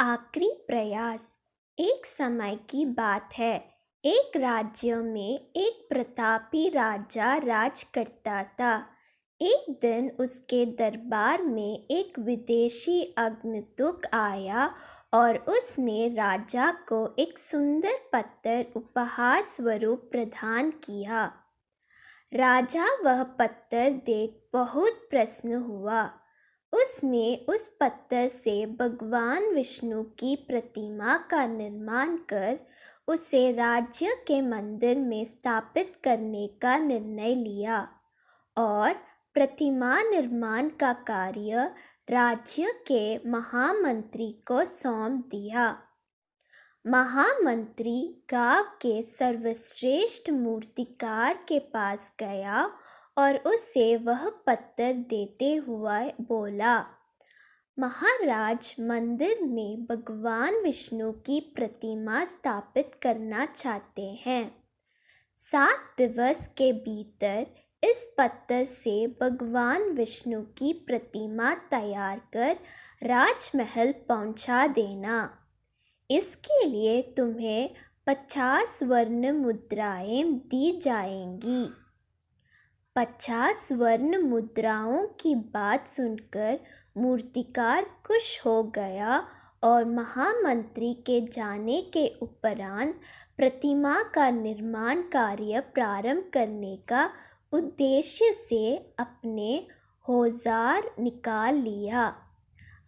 आखिरी प्रयास। एक समय की बात है। एक राज्य में एक प्रतापी राजा राज करता था। एक दिन उसके दरबार में एक विदेशी आगंतुक आया और उसने राजा को एक सुंदर पत्र उपहार स्वरूप प्रदान किया। राजा वह पत्र देख बहुत प्रसन्न हुआ। उसने उस पत्थर से भगवान विष्णु की प्रतिमा का निर्माण कर उसे राज्य के मंदिर में स्थापित करने का निर्णय लिया और प्रतिमा निर्माण का कार्य राज्य के महामंत्री को सौंप दिया। महामंत्री गांव के सर्वश्रेष्ठ मूर्तिकार के पास गया और उसे वह पत्थर देते हुए बोला, महाराज, मंदिर में भगवान विष्णु की प्रतिमा स्थापित करना चाहते हैं। 7 दिवस के भीतर इस पत्थर से भगवान विष्णु की प्रतिमा तैयार कर राजमहल पहुंचा देना। इसके लिए तुम्हें 50 स्वर्ण मुद्राएं दी जाएंगी। 50 स्वर्ण मुद्राओं की बात सुनकर मूर्तिकार खुश हो गया और महामंत्री के जाने के उपरांत प्रतिमा का निर्माण कार्य प्रारंभ करने का उद्देश्य से अपने औजार निकाल लिया।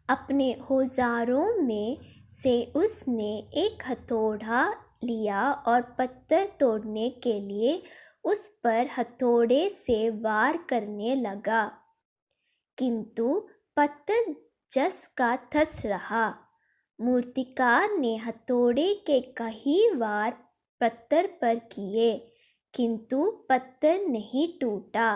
अपने औजारों में से उसने एक हथौड़ा लिया और पत्थर तोड़ने के लिए उस पर हथौड़े से वार करने लगा, किंतु पत्थर जस का तस रहा। मूर्तिकार ने हथौड़े के कई वार पत्थर पर किए, किंतु पत्थर नहीं टूटा।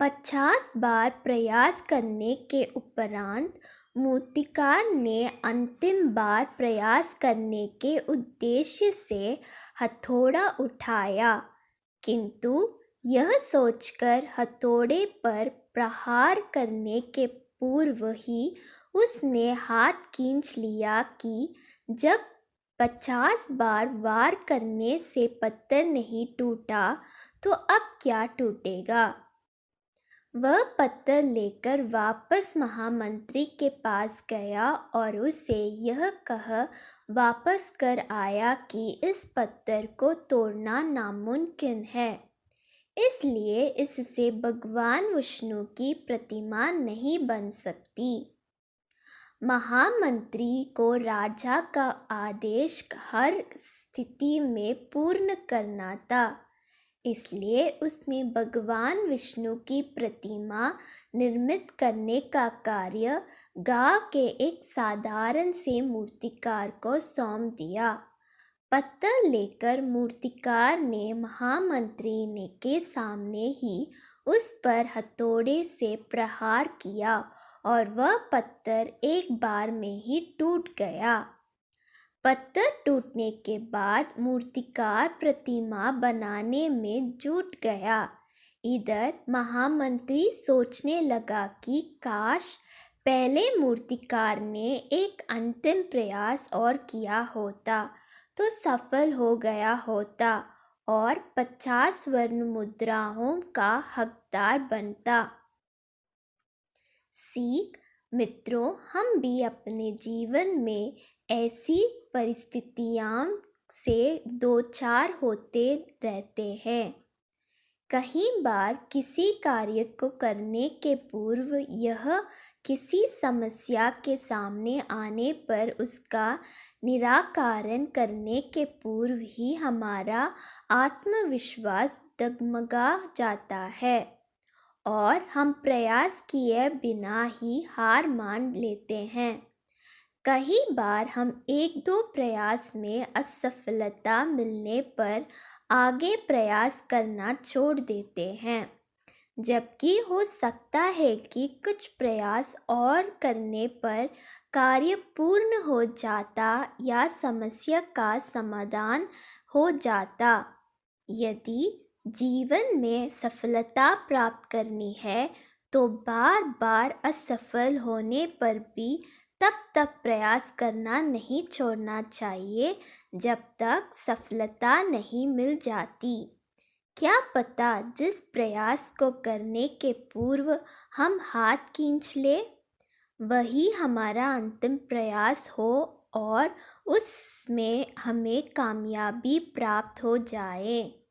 50 बार प्रयास करने के उपरांत मूर्तिकार ने अंतिम बार प्रयास करने के उद्देश्य से हथौड़ा उठाया, किंतु यह सोचकर हथौड़े पर प्रहार करने के पूर्व ही उसने हाथ खींच लिया कि जब 50 बार वार करने से पत्थर नहीं टूटा तो अब क्या टूटेगा। वह पत्थर लेकर वापस महामंत्री के पास गया और उसे यह कह वापस कर आया कि इस पत्थर को तोड़ना नामुमकिन है, इसलिए इससे भगवान विष्णु की प्रतिमा नहीं बन सकती। महामंत्री को राजा का आदेश हर स्थिति में पूर्ण करना था, इसलिए उसने भगवान विष्णु की प्रतिमा निर्मित करने का कार्य गांव के एक साधारण से मूर्तिकार को सौंप दिया। पत्थर लेकर मूर्तिकार ने महामंत्री ने के सामने ही उस पर हथौड़े से प्रहार किया और वह पत्थर एक बार में ही टूट गया। पत्थर टूटने के बाद मूर्तिकार प्रतिमा बनाने में जुट गया। इधर महामंत्री सोचने लगा कि काश पहले मूर्तिकार ने एक अंतिम प्रयास और किया होता तो सफल हो गया होता और 50 स्वर्ण मुद्राओं का हकदार बनता। सीख मित्रों, हम भी अपने जीवन में ऐसी परिस्थितियों से दो चार होते रहते हैं। कई बार किसी कार्य को करने के पूर्व यह किसी समस्या के सामने आने पर उसका निराकरण करने के पूर्व ही हमारा आत्मविश्वास डगमगा जाता है और हम प्रयास किए बिना ही हार मान लेते हैं। कई बार हम 1-2 प्रयास में असफलता मिलने पर आगे प्रयास करना छोड़ देते हैं, जबकि हो सकता है कि कुछ प्रयास और करने पर कार्य पूर्ण हो जाता या समस्या का समाधान हो जाता। यदि जीवन में सफलता प्राप्त करनी है तो बार बार असफल होने पर भी तब तक प्रयास करना नहीं छोड़ना चाहिए जब तक सफलता नहीं मिल जाती। क्या पता जिस प्रयास को करने के पूर्व हम हाथ खींच ले, वही हमारा अंतिम प्रयास हो और उसमें हमें कामयाबी प्राप्त हो जाए।